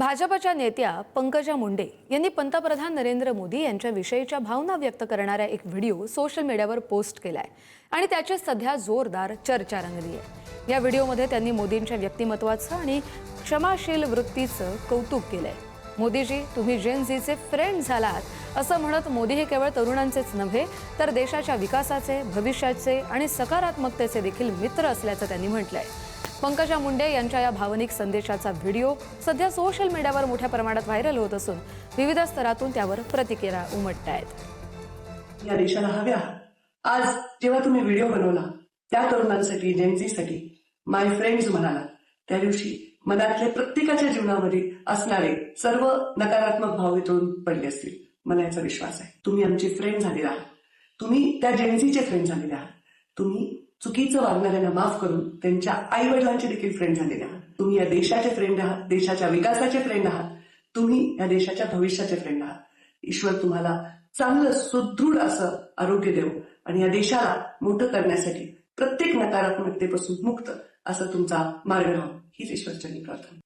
भाजपच्या नेत्या पंकजा मुंडे यांनी पंतप्रधान नरेंद्र मोदी यांच्या विषयीच्या भावना व्यक्त करणारा एक व्हिडिओ सोशल मीडियावर पोस्ट केलाय आणि त्याची सध्या जोरदार चर्चा रंगली आहे। या व्हिडिओमध्ये त्यांनी मोदींच्या व्यक्तिमत्वाचं आणि क्षमाशील वृत्तीचं कौतुक केलंय। मोदीजी, तुम्ही जेन झीचे फ्रेंड झालात असं म्हणत मोदी हे केवळ तरुणांचेच नव्हे तर देशाच्या विकासाचे, भविष्याचे आणि सकारात्मकतेचे देखील मित्र असल्याचं त्यांनी म्हटलंय। पंकजा मुंडे यांच्या या भावनिक संदेशाचा व्हिडिओ सध्या सोशल मीडियावर मोठ्या प्रमाणात व्हायरल होत असून विविध स्तरातून त्यावर प्रतिक्रिया उमटतायत। या देशाला हव्या आज जेव्हा तुम्ही व्हिडिओ बनवला त्या तरुणांसाठी, जेनझीसाठी माय फ्रेंड्स म्हणाला, त्या दिवशी मनातले प्रत्येकाच्या जीवनामध्ये असणारे सर्व नकारात्मक भाव इथून पडले असतील। मला याचा विश्वास आहे तुम्ही आमचे फ्रेंड झालेले आहात, तुम्ही त्या जेनझीचे फ्रेंड झालेले आहात, तुम्ही चुकीचं वागणाऱ्यांना माफ करून त्यांच्या आई वडिलांचे देखील फ्रेंड झालेले आहात, तुम्ही या देशाचे फ्रेंड आहात, देशाच्या विकासाचे फ्रेंड आहात, तुम्ही या देशाच्या भविष्याचे फ्रेंड आहात। ईश्वर तुम्हाला चांगलं सुदृढ असं आरोग्य देव आणि या देशाला मोठं करण्यासाठी प्रत्येक नकारात्मकतेपासून मुक्त असं तुमचा मार्ग राहो हीच ईश्वरचरणी प्रार्थना।